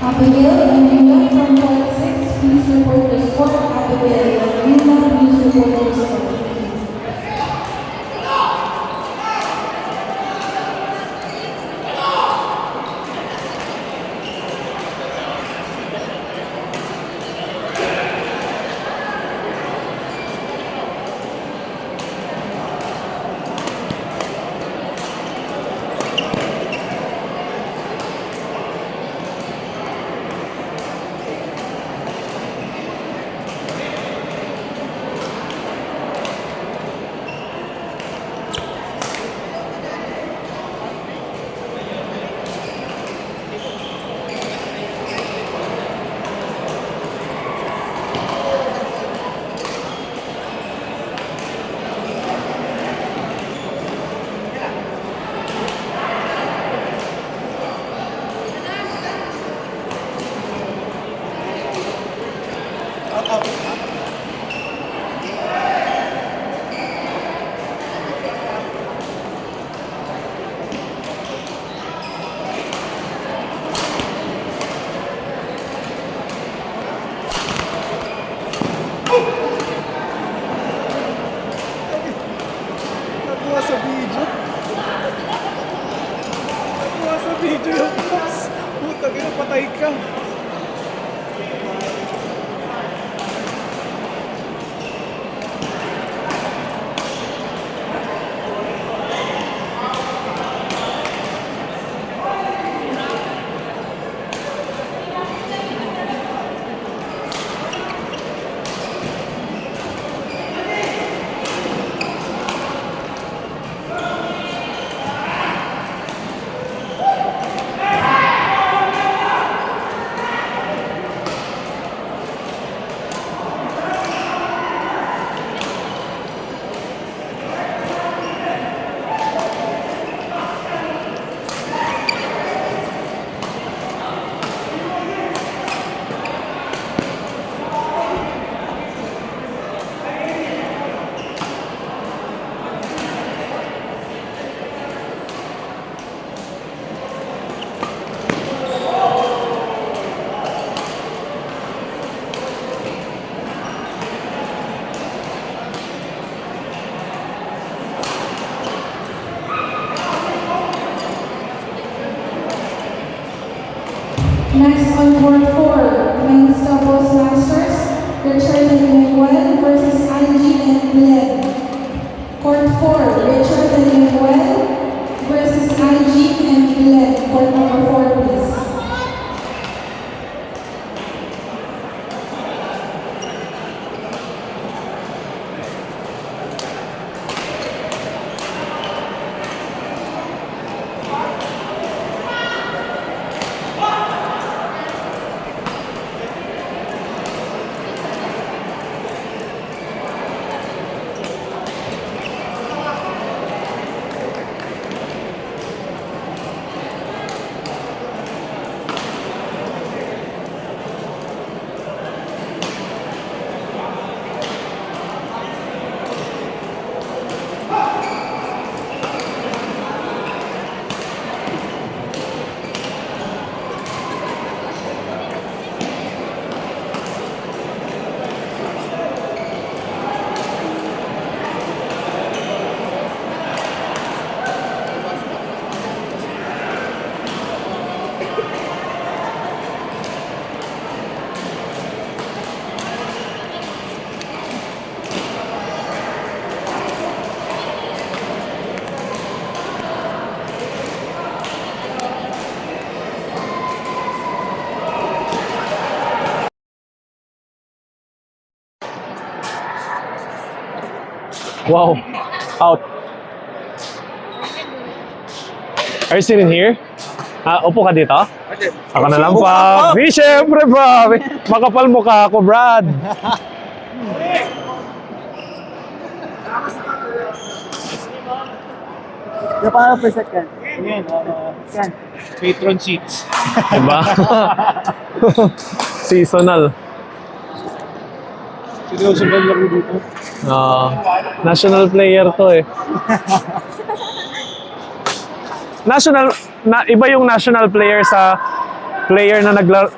Abigail and Yuna from Court 6, please report the score. Abigail and Yuna, please report the score. Nakuha sa video. Nakuha sa video yung pops. Puta, pinapatay ka. Next on Court 4, men's doubles masters, Richard and Emmanuel versus Angie and Glenn. Court 4, Richard and Emmanuel versus Angie and Glenn. Court number 4, please. Wow. Out. Are you sitting here? Upo ka dito? Ako na lang pa. Di, syempre pa. Makapal mukha ako, Brad. Yung parang per second. Yan, yan. Patron seats. Diba? Seasonal. Seryoso ba lang dito? National player to eh. Iba yung national player sa player na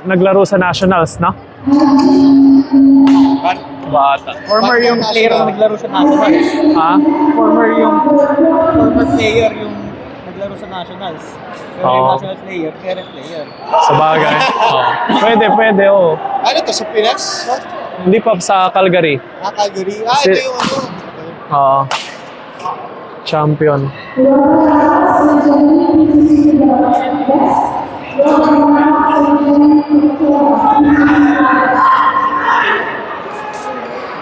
naglaro sa Nationals, no? Bata. Former yung player na naglaro sa Nationals. Ha? Former player yung naglaro sa Nationals. Pero yung Oo. National player, current player. Sa bagay. Oh. Pwede, oh. Ano to, sa Pinas? Hindi pa sa Calgary. Calgary. Si- Ito yung ano. Oo. Champion.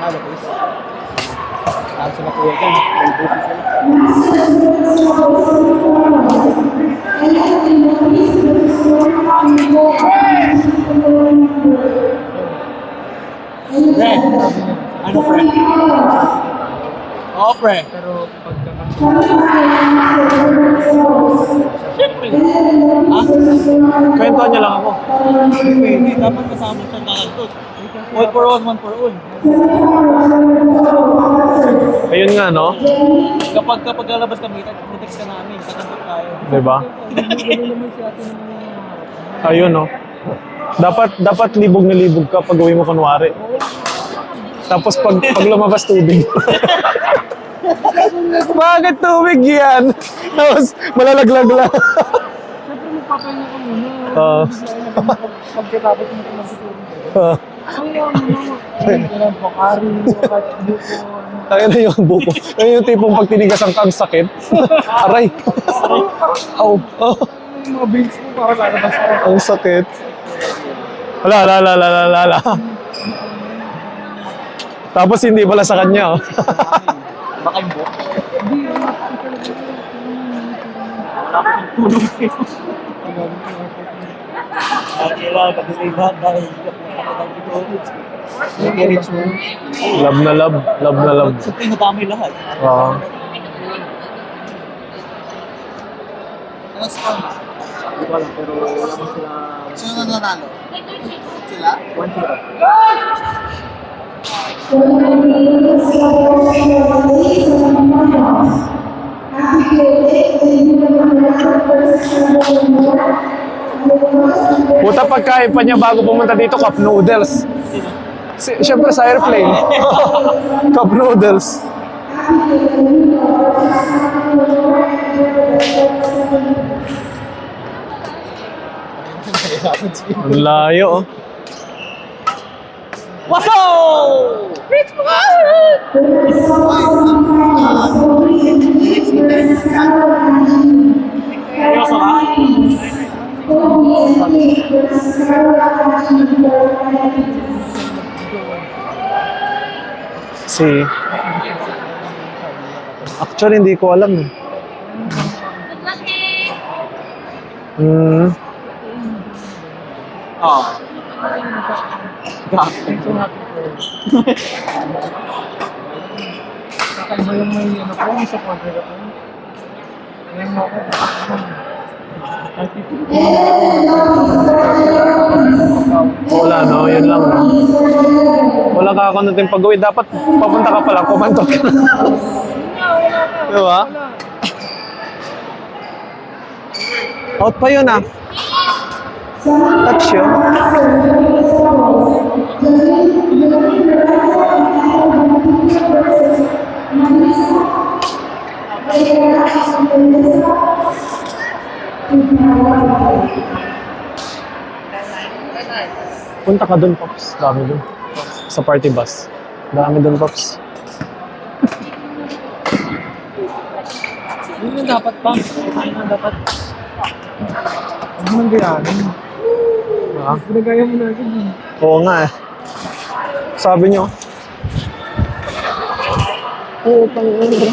Nalo ko isa. Nalo sila kuya dyan. May busi sila. Pre, ano pre? Oo pre. Pero pagka Kwentuhan niyo lang ako. hindi, dapat kasama siya nakalantot. All for all, one for all. Ayun nga, no? Kapag lalabas kami, text ka namin, kakantot tayo. Diba? Ayun, no? Dapat libog na libog ka pag uwi mo kunwari. Tapos pag lumabas tubig. Bakit tubig yan? Tapos malalaglag lang. Siyempre magpapahinga ka muna. Oo. Pagkatapos mo kung magtutulong. Ah. Ayun mo, bakari, kahit buko, ano. Ayun na yung buko. Ayun yung tipong pag tinigasan ka ang sakit. Aray. Au. Oh. Yung mga bills mo para lalabas ka. Ang sakit. Ala. Tapos hindi pala sa kanya, oh. Baka yung buko. Hindi, tulong kayo. Kailangan ka din sa dahil nag-reach mo. Love na love. Love na love. Sa pinadamay lahat. Oo. Ano score? Hindi ko alam, pero wala mo sila Sino na nanalo? Sila? 1-0. Puta, pagkain pa niya bago pumunta dito, cup noodles. Siyempre sa airplane. Cup noodles. Ang layo, oh. Wow! Seryoso ka? Actually, hindi ko alam. Oo. Kakaiba yung may ano ko, may supporter ako. Ngayon mo ako. Wala, no? Yun lang, no? Wala ka ako natin pag-uwi. Dapat papunta ka pala, kumantot ka na. Diba? Out pa yun, ah. Touch yun. Punta ka dun, Pops. Dami dun. Sa party bus. Dami dun, Pops. Yun yung dapat pa. Yun yung dapat. Huwag mo nang gayanin. Ah, Ginagaya mo na agad yun. oo nga, eh. Sabi nyo. Oo, pang-ina.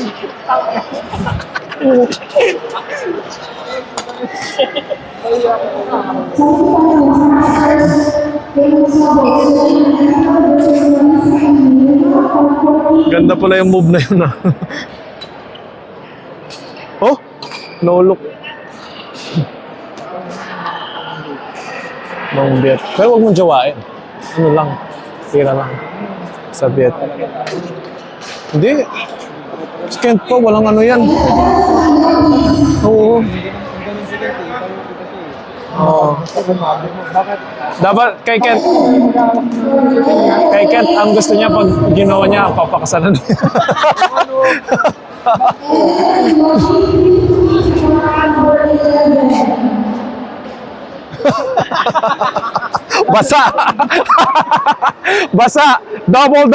Ganda pala yung move na yun, ah. Oh, no look. Long bet. Pero huwag mong jawain. Ano lang, tira lang. Sa bet. Hindi. Skent po, walang ano yan. Oo. Oo. Bakit? Dapat kay Kent, ang gusto niya pag ginawa niya, papakasalan niya. Basa! Basa! Double!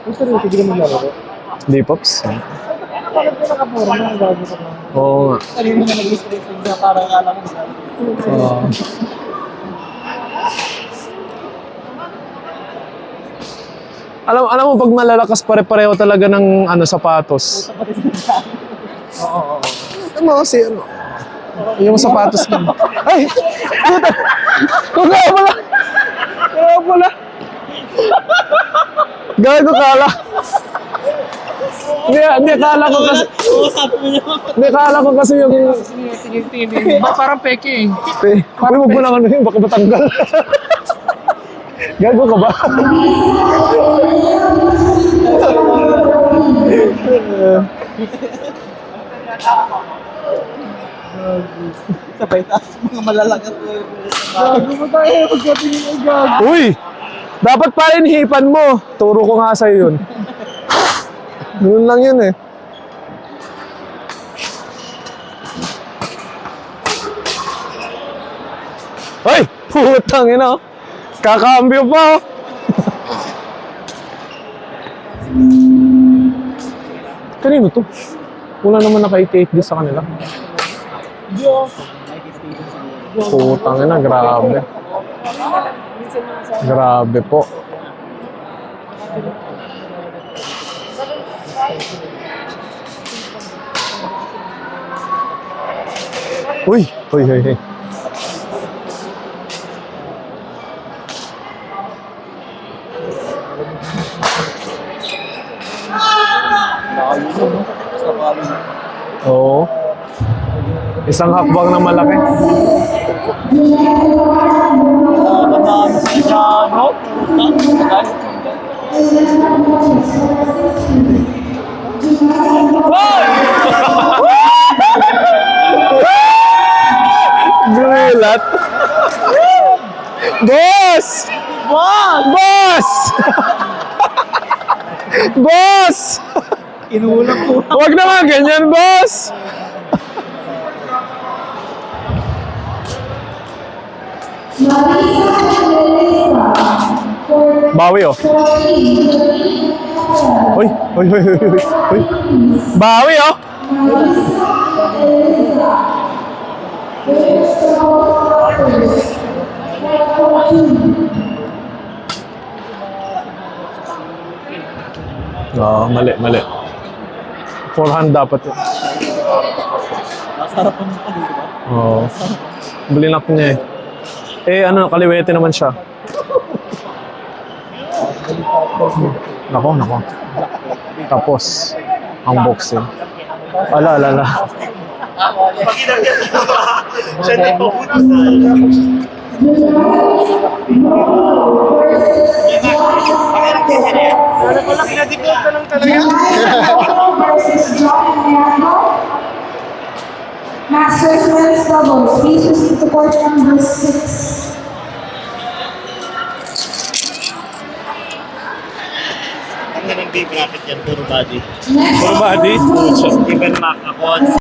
Gusto rin sige mo laro. Di, Pops. Bakit ka nakapuro na? Bago ka na. Oo nga. Kanina nga nag-stressing na parang alam mo. Oo. Alam mo, pag malalakas pare-pareho talaga ng sapatos. Oo. Ano mo kasi, yung sapatos ka. Ay! Puta! Kaya pala! Gago kala. Hindi, kala ko kasi. Hindi, kala ko kasi yung... Tingin. Parang peke eh. Uy, wag mo lang ano yun, baka matanggal. Gago ka ba? Sabay taas mga malalakas. Gago mo tayo. Pagkatingin ay gago. Uy! Dapat palinhipan mo. Turo ko nga sa'yo yun. Yun lang yun eh. Ay! Putang ina. Kakambyo pa. Oh. Kanino to? Wala naman naka-88 sa kanila. Putang ina, grabe. Grabe po. Uy! Hoy. Oo. Isang hakbang na malaki. Gulat. Boss! Boss! Boss! Inuulang ko. Huwag naman ganyan, boss! Bawi, oh. Uy. Bawi, oh. Mali. 400 dapat yun. Nasarap mo pa dito ba? Oo. Blinak niya eh. Kaliwete naman siya. Nako. Tapos, ang boxing. Ala. Siya na po. versus John Mariano. Masters men's doubles. Please proceed to court number 6. Ang hindi bracket yan, puro body. Next, Puro body? doubles. Even Mac ako.